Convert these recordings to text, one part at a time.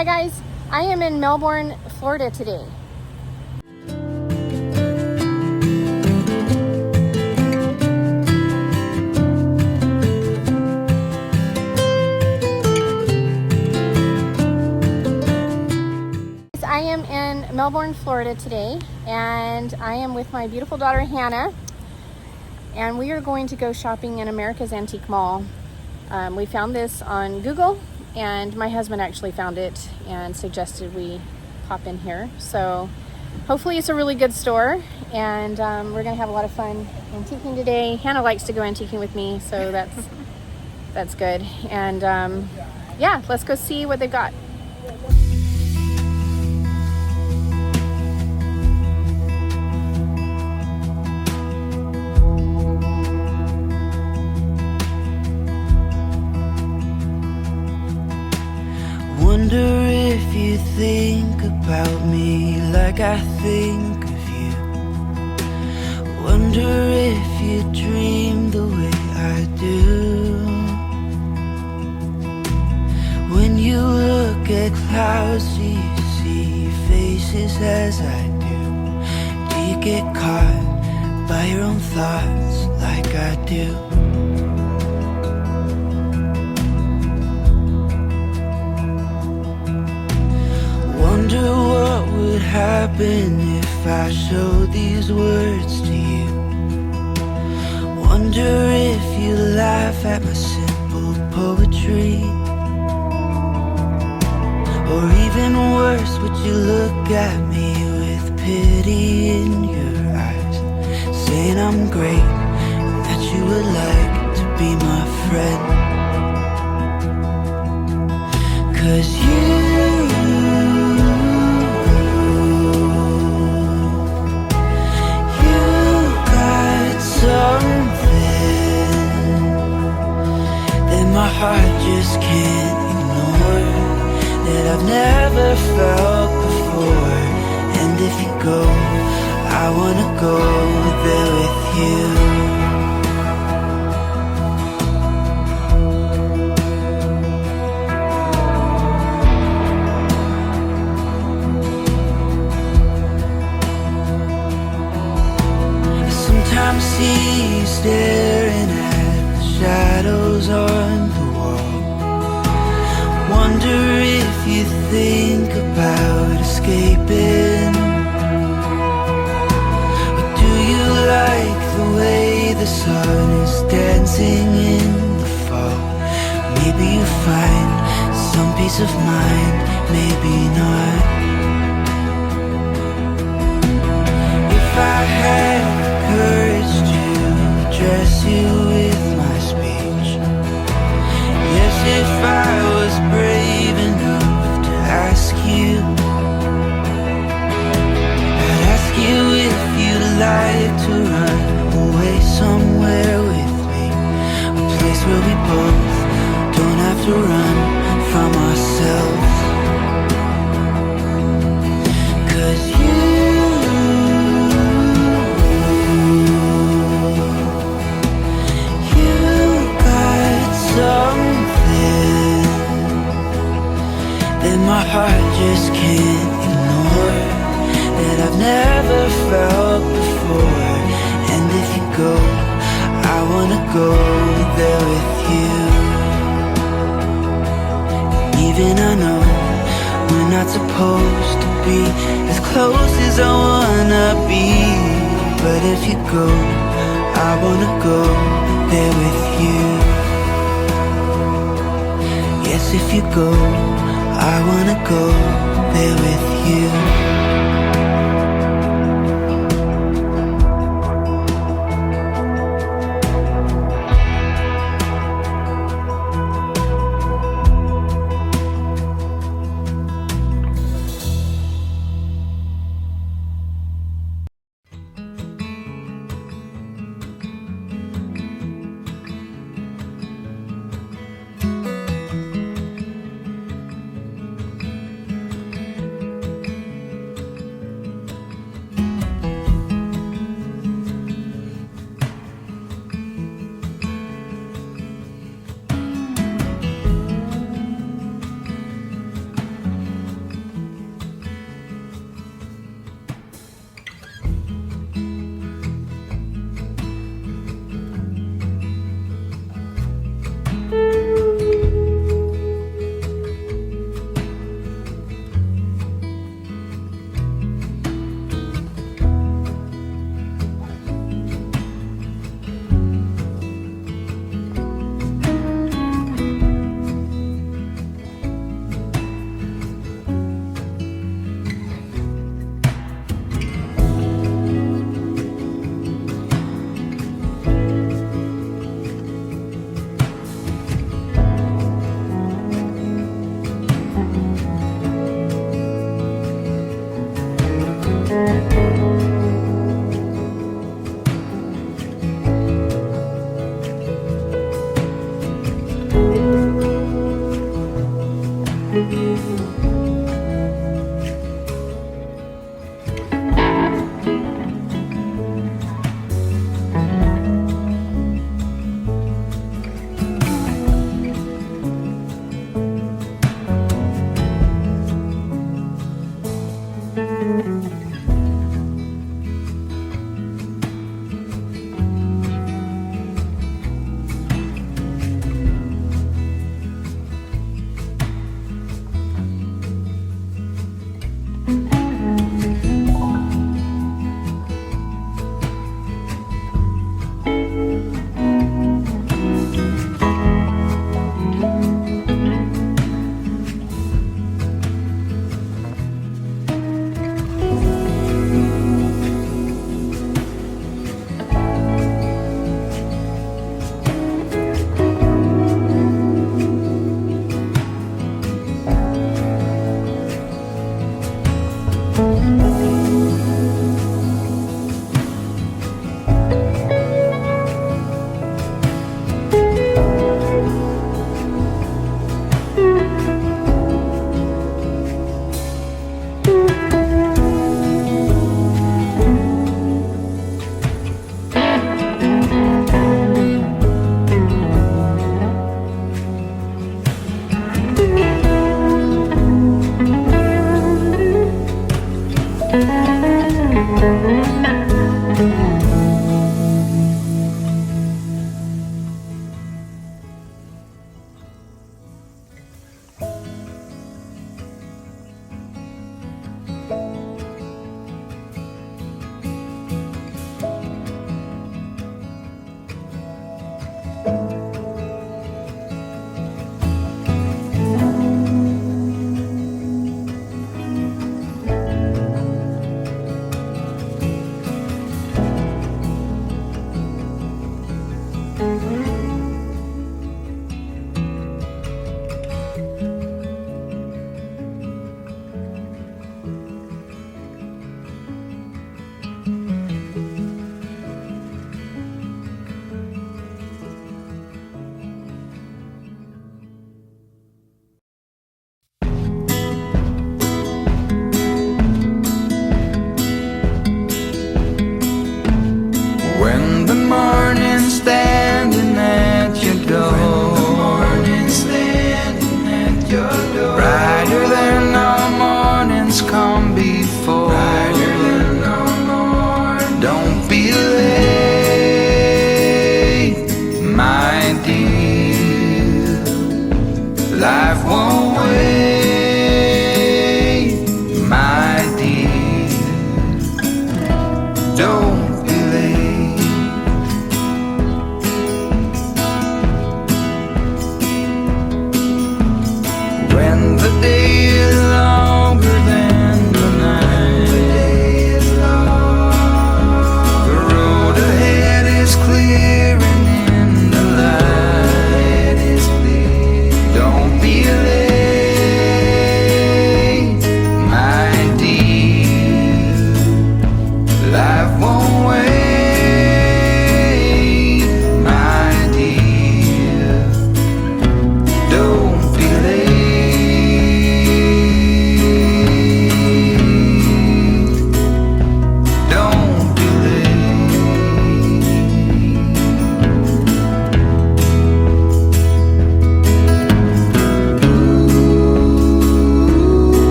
Hi guys, I am in Melbourne, Florida today. I am in Melbourne, Florida today, and I am with my beautiful daughter Hannah, and we are going to go shopping in America's Antique Mall. We found this on Google, and my husband actually found it and suggested we pop in here. So hopefully it's a really good store, and we're gonna have a lot of fun antiquing today. Hannah likes to go antiquing with me, so that's good. And yeah, let's go see what they've got. Wonder if you think about me like I think of you. Wonder if you dream the way I do. When you look at clouds, do you see faces as I do? Do you get caught by your own thoughts like I do? Wonder what would happen if I showed these words to you. Wonder if you laugh at my simple poetry. Or even worse, would you look at me with pity in your eyes, saying I'm great, that you would like to be my friend? 'Cause you my heart just can't ignore, that I've never felt before. And if you go, I wanna go there with you. I sometimes see you staring at the shadows on the wall. Wonder if you think about escaping. Or do you like the way the sun is dancing in the fall? Maybe you find some peace of mind, maybe not. If I had the courage to address you with my speech, yes, if I was brave enough to ask you, I'd ask you if you'd like to run away somewhere with me, a place where we both don't have to run from ourselves. 'Cause something that my heart just can't ignore, that I've never felt before. And if you go, I wanna go there with you. Even I know we're not supposed to be as close as I wanna be, but if you go, I wanna go there with you. Yes, if you go, I wanna go there with you.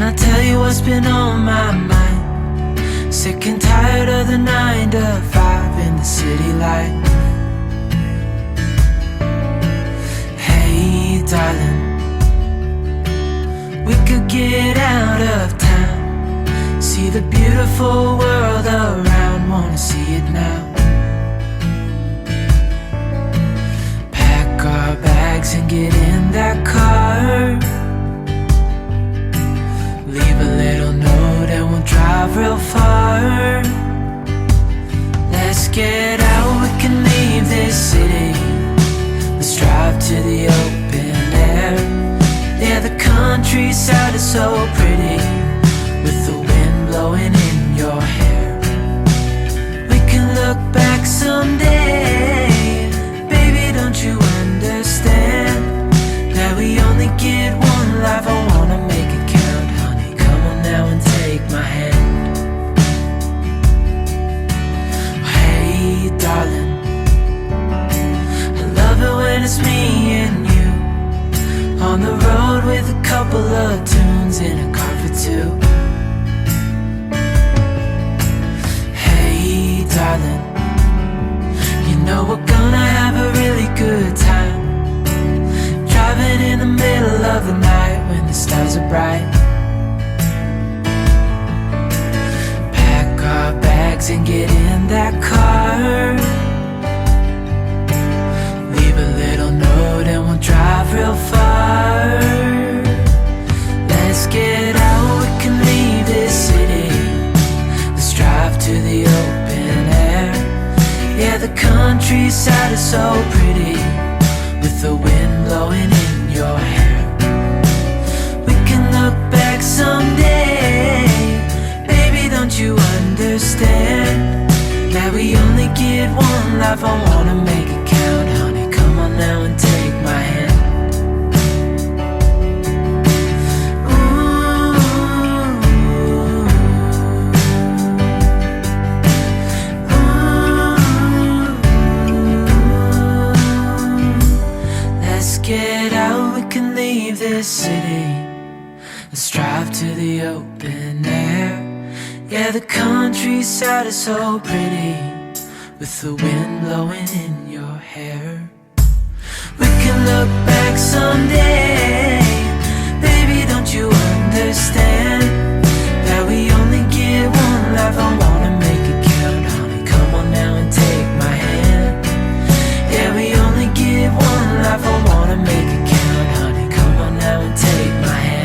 I tell you what's been on my mind? Sick and tired of the 9 to 5 in the city life. Hey darling, we could get out of town, see the beautiful world around, wanna see it now. Pack our bags and get in that car, leave a little note and we'll drive real far. Let's get out, we can leave this city. Let's drive to the open air. Yeah, the countryside is so pretty, with the wind blowing in your hair. We can look back someday. Baby, don't you understand that we only get one life? I wanna make it count, honey. Come on now and take my hand. Hey darling, I love it when it's me and you on the road with a couple of tunes in a car for two. Hey darling, you know we're gonna have a really good time, driving in the middle of the night when the stars are bright. Pack our bags and get in that car, leave a little note and we'll drive real far. Let's get out, we can leave this city. Let's drive to the open air. Yeah, the countryside is so pretty, with the wind blowing in your hair. We can look back someday. Baby, don't you understand that we only get one life? I wanna make it count, honey. Come on now and take my hand. Ooh, to the open air. Yeah, the countryside is so pretty, with the wind blowing in your hair. We can look back someday, baby, don't you understand that we only get one life? I wanna make it count, honey, come on now and take my hand. Yeah, we only get one life, I wanna make it count, honey, come on now and take my hand.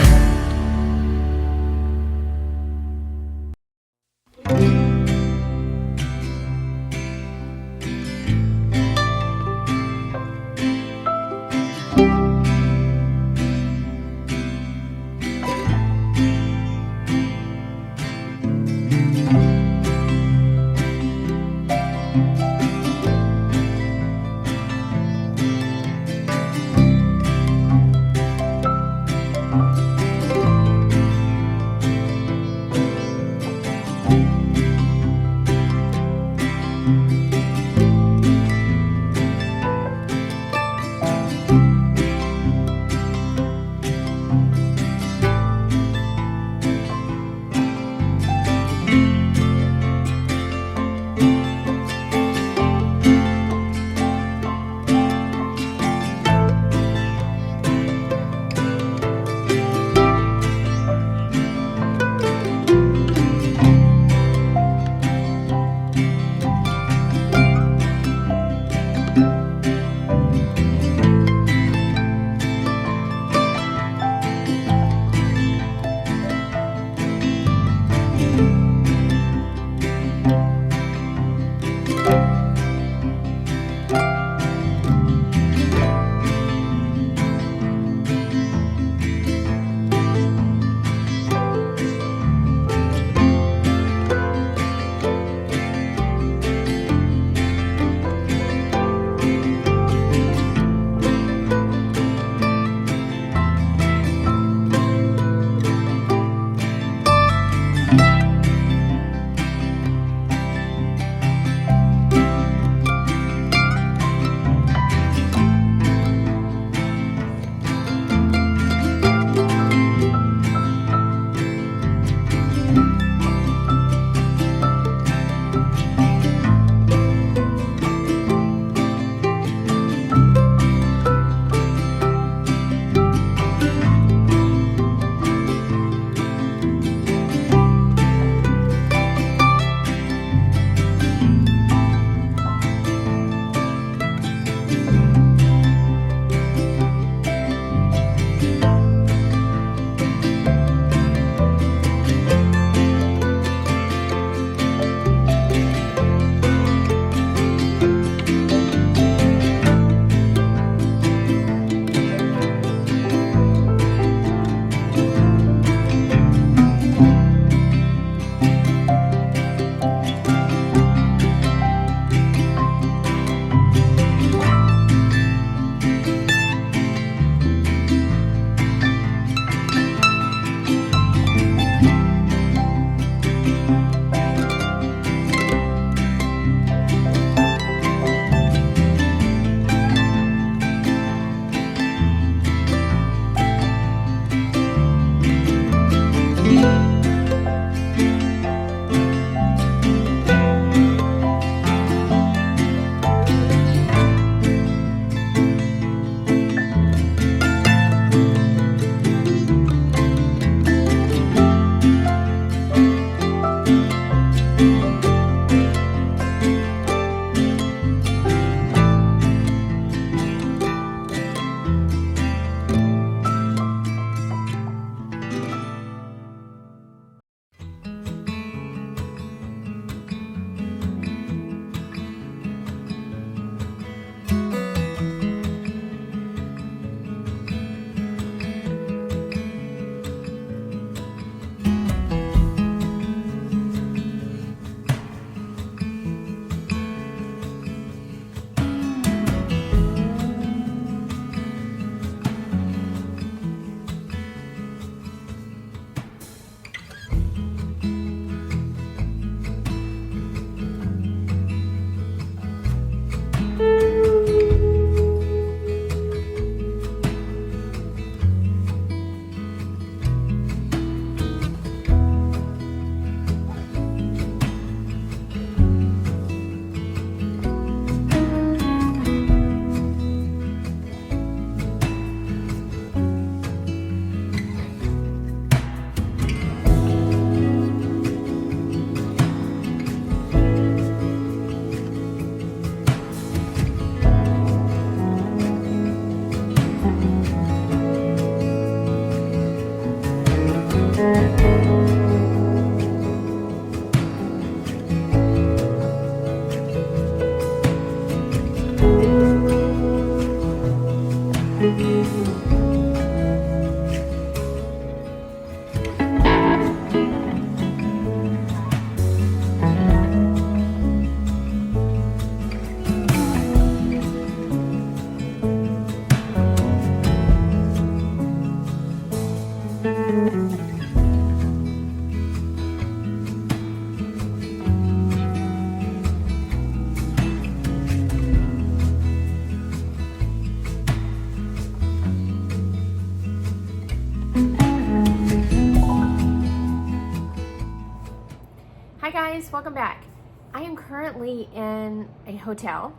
Hi guys, welcome back. I am currently in a hotel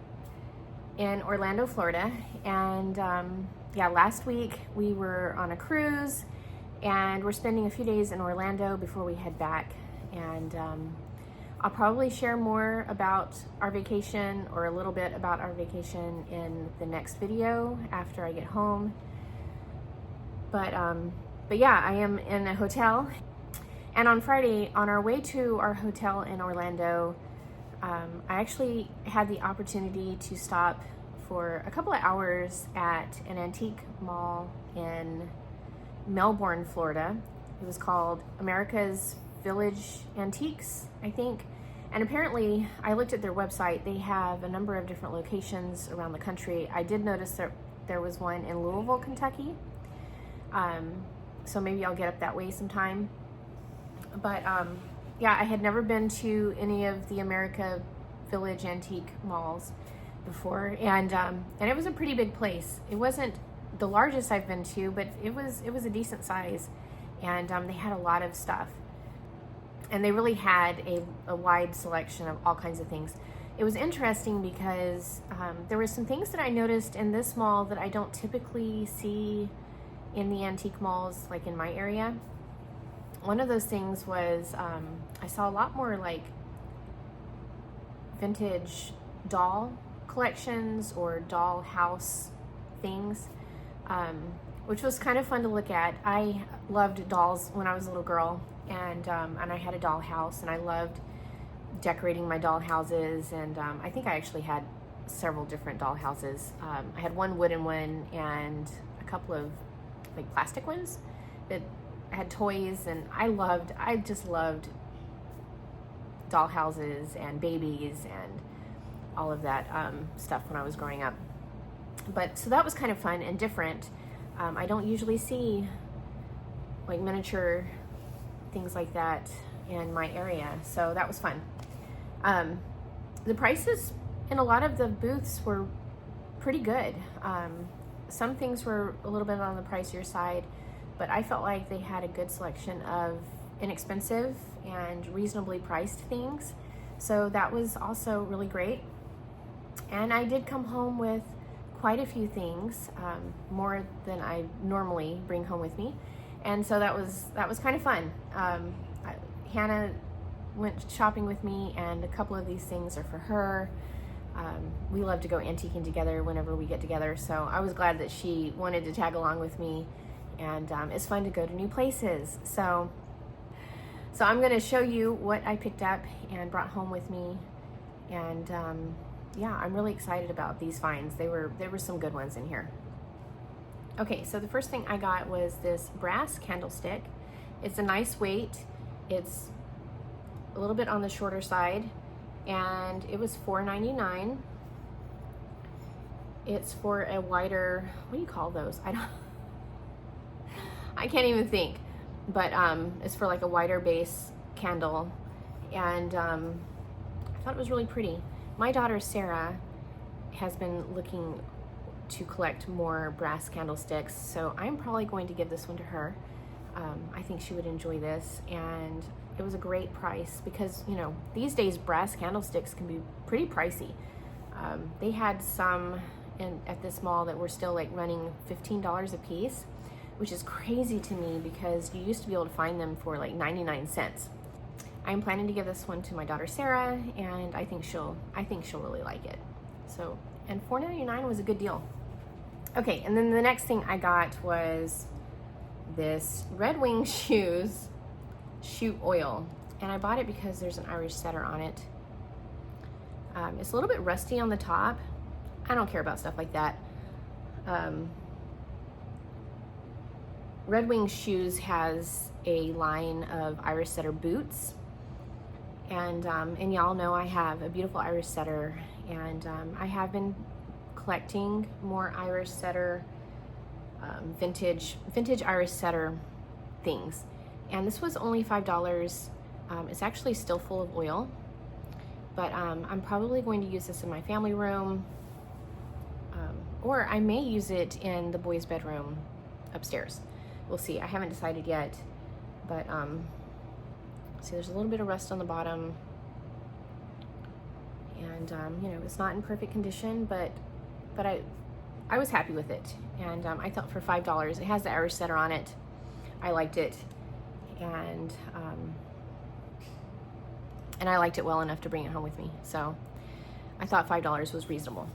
in Orlando, Florida, and yeah, last week we were on a cruise and we're spending a few days in Orlando before we head back, and I'll probably share more about our vacation, or a little bit about our vacation, in the next video after I get home. But yeah, I am in a hotel. And on Friday, on our way to our hotel in Orlando, I actually had the opportunity to stop for a couple of hours at an antique mall in Melbourne, Florida. It was called America's Village Antiques, I think. And apparently, I looked at their website, they have a number of different locations around the country. I did notice that there was one in Louisville, Kentucky. So maybe I'll get up that way sometime. But yeah, I had never been to any of the America Village antique malls before, and it was a pretty big place. It wasn't the largest I've been to, but it was a decent size, and they had a lot of stuff, and they really had a wide selection of all kinds of things. It was interesting because there were some things that I noticed in this mall that I don't typically see in the antique malls, like in my area. One of those things was I saw a lot more like vintage doll collections or doll house things, which was kind of fun to look at. I loved dolls when I was a little girl, and I had a doll house, and I loved decorating my doll houses, and I think I actually had several different doll houses. I had one wooden one and a couple of like plastic ones that had toys, and I just loved doll houses and babies and all of that stuff when I was growing up. But so that was kind of fun and different. I don't usually see like miniature things like that in my area, so that was fun. The prices in a lot of the booths were pretty good. Some things were a little bit on the pricier side, but I felt like they had a good selection of inexpensive and reasonably priced things. So that was also really great. And I did come home with quite a few things, more than I normally bring home with me. And so that was kind of fun. Hannah went shopping with me, and a couple of these things are for her. We love to go antiquing together whenever we get together, so I was glad that she wanted to tag along with me. And it's fun to go to new places. So I'm going to show you what I picked up and brought home with me. And yeah, I'm really excited about these finds. There were some good ones in here. Okay, so the first thing I got was this brass candlestick. It's a nice weight. It's a little bit on the shorter side, and it was $4.99. It's for a wider, what do you call those? I can't even think, but it's for like a wider base candle, and I thought it was really pretty. My daughter Sarah has been looking to collect more brass candlesticks, so I'm probably going to give this one to her. I think she would enjoy this, and it was a great price because, you know, these days brass candlesticks can be pretty pricey. They had some at this mall that were still like running $15 a piece, which is crazy to me because you used to be able to find them for like 99 cents. I'm planning to give this one to my daughter Sarah, and I think she'll really like it. So, and $4.99 was a good deal. Okay, and then the next thing I got was this Red Wing Shoes shoe oil, and I bought it because there's an Irish setter on it. It's a little bit rusty on the top. I don't care about stuff like that. Red Wing Shoes has a line of Irish setter boots, and y'all know I have a beautiful Irish setter, and I have been collecting more Irish setter, vintage Irish setter things, and this was only $5. It's actually still full of oil, but I'm probably going to use this in my family room, or I may use it in the boys' bedroom upstairs. We'll see. I haven't decided yet, but see, there's a little bit of rust on the bottom, and you know, it's not in perfect condition, but I was happy with it, and I thought for $5, it has the Irish setter on it. I liked it, and I liked it well enough to bring it home with me, so I thought $5 was reasonable.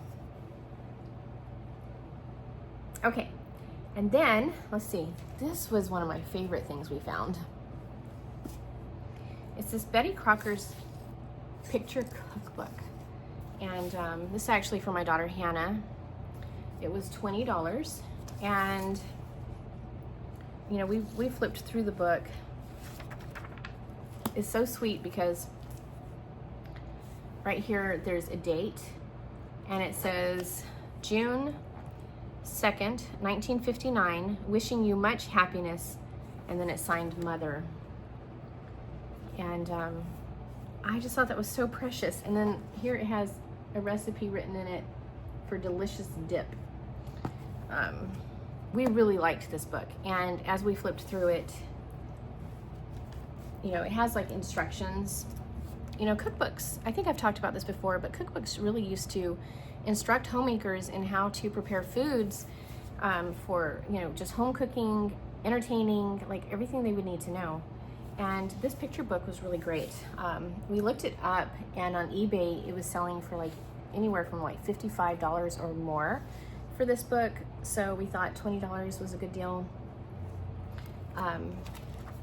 Okay, and then let's see, this was one of my favorite things we found. It's this Betty Crocker's picture cookbook, and this is actually for my daughter Hannah. It was $20, and you know, we flipped through the book. It's so sweet because right here there's a date, and it says June 2nd, 1959, wishing you much happiness, and then it's signed Mother. And I just thought that was so precious. And then here it has a recipe written in it for delicious dip. We really liked this book, and as we flipped through it, you know, it has like instructions. You know, cookbooks, I think I've talked about this before, but cookbooks really used to instruct homemakers in how to prepare foods for, you know, just home cooking, entertaining, like everything they would need to know. And this picture book was really great. We looked it up, and on eBay it was selling for like anywhere from like $55 or more for this book, so we thought $20 was a good deal.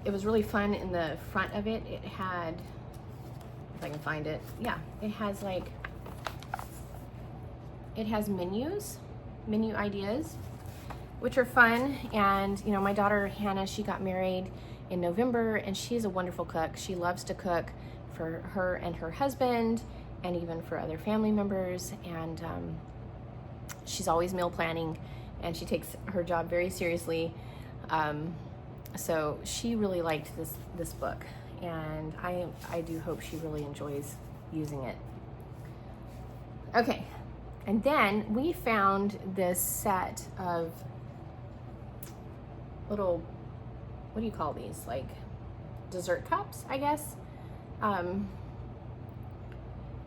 It was really fun. In the front of it, it had, if I can find it, yeah, it has like, it has menu ideas, which are fun. And you know, my daughter Hannah, she got married in November, and she's a wonderful cook. She loves to cook for her and her husband, and even for other family members, and she's always meal planning, and she takes her job very seriously. So she really liked this book, and I do hope she really enjoys using it. Okay, and then we found this set of little, what do you call these, like dessert cups, I guess.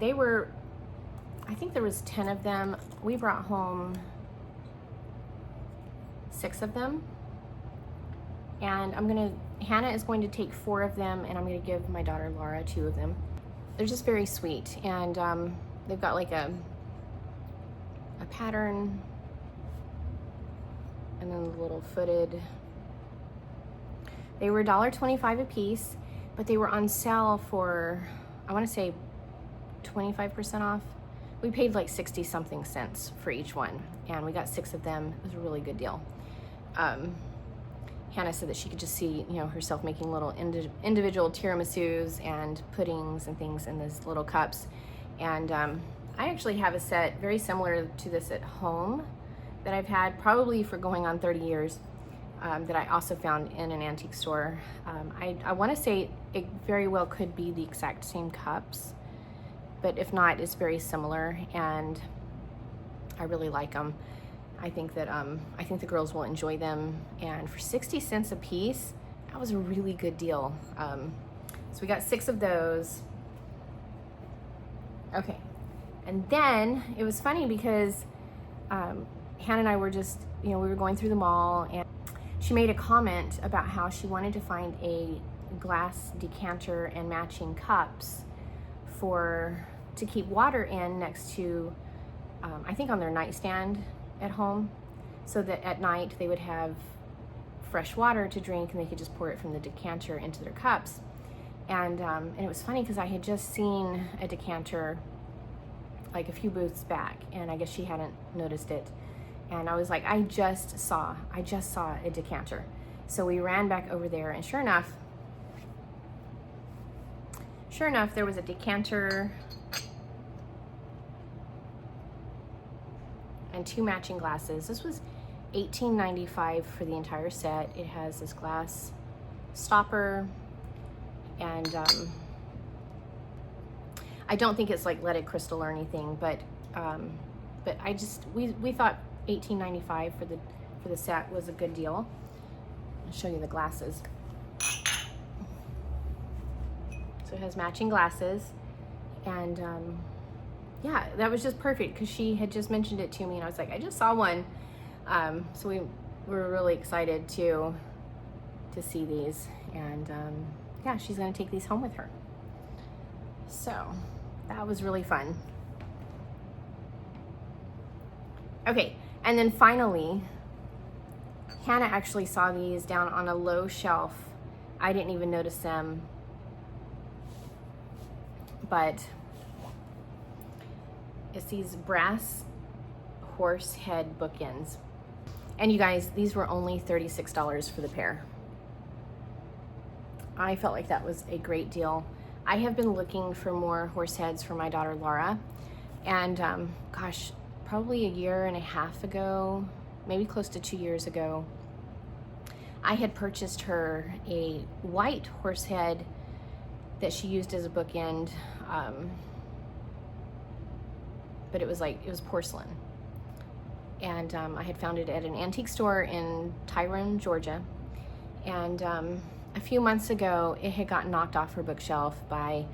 They were, I think there was 10 of them. We brought home 6 of them, and Hannah is going to take 4 of them, and I'm gonna give my daughter Laura 2 of them. They're just very sweet, and they've got like a pattern, and then the little footed. They were $1.25 a piece, but they were on sale for, I want to say 25% off. We paid like 60 something cents for each one, and we got 6 of them. It was a really good deal. Hannah said that she could just see, you know, herself making little individual tiramisus and puddings and things in these little cups. And I actually have a set very similar to this at home that I've had probably for going on 30 years. That I also found in an antique store. I want to say it very well could be the exact same cups, but if not, it's very similar, and I really like them. I think that I think the girls will enjoy them, and for 60 cents a piece, that was a really good deal. So we got 6 of those. Okay, and then it was funny because Hannah and I were just, you know, we were going through the mall, and she made a comment about how she wanted to find a glass decanter and matching cups to keep water in next to, I think on their nightstand at home, so that at night they would have fresh water to drink, and they could just pour it from the decanter into their cups. And it was funny because I had just seen a decanter like a few booths back, and I guess she hadn't noticed it. And I was like, I just saw a decanter. So we ran back over there, and sure enough, there was a decanter and 2 matching glasses. This was $18.95 for the entire set. It has this glass stopper, and I don't think it's like leaded crystal or anything, but we thought $18.95 for the set was a good deal. I'll show you the glasses. So it has matching glasses, and yeah, that was just perfect because she had just mentioned it to me, and I was like, I just saw one. So we were really excited to see these, and yeah, she's gonna take these home with her. So that was really fun. Okay, and then finally, Hannah actually saw these down on a low shelf. I didn't even notice them, but it's these brass horse head bookends. And you guys, these were only $36 for the pair. I felt like that was a great deal. I have been looking for more horse heads for my daughter Laura, and gosh, probably a year and a half ago, maybe close to 2 years ago, I had purchased her a white horse head that she used as a bookend, but it was porcelain. And I had found it at an antique store in Tyrone, Georgia. And a few months ago, it had gotten knocked off her bookshelf by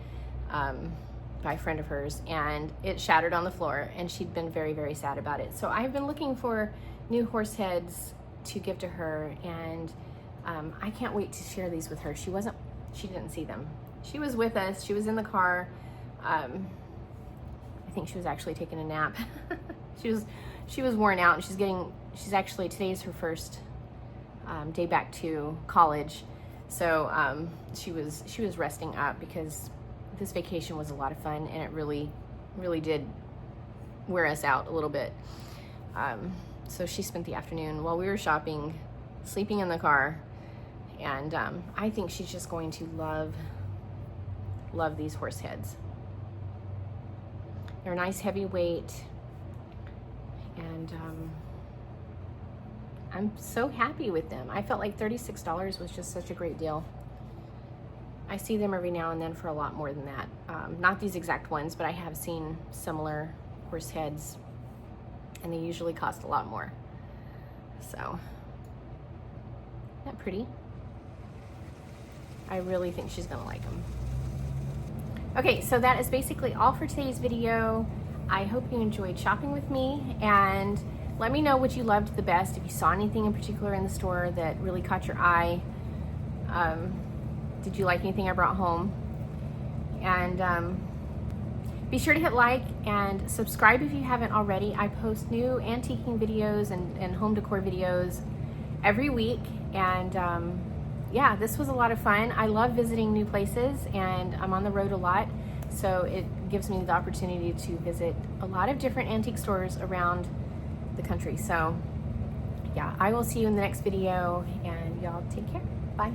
a friend of hers, and it shattered on the floor, and she'd been very, very sad about it. So I've been looking for new horse heads to give to her, and I can't wait to share these with her. She didn't see them. She was with us, she was in the car. I think she was actually taking a nap. She was worn out, and today's her first day back to college. So she was resting up because this vacation was a lot of fun, and it really, really did wear us out a little bit. So she spent the afternoon while we were shopping, sleeping in the car, and I think she's just going to love these horse heads. They're a nice heavy weight, and I'm so happy with them. I felt like $36 was just such a great deal. I see them every now and then for a lot more than that. Not these exact ones, but I have seen similar horse heads, and they usually cost a lot more. So, isn't that pretty? I really think she's gonna like them. Okay, so that is basically all for today's video. I hope you enjoyed shopping with me, and let me know what you loved the best, if you saw anything in particular in the store that really caught your eye. Did you like anything I brought home? And be sure to hit like and subscribe if you haven't already. I post new antiquing videos and home decor videos every week, and yeah, this was a lot of fun. I love visiting new places, and I'm on the road a lot, so it gives me the opportunity to visit a lot of different antique stores around the country. So yeah, I will see you in the next video, and y'all take care. Bye.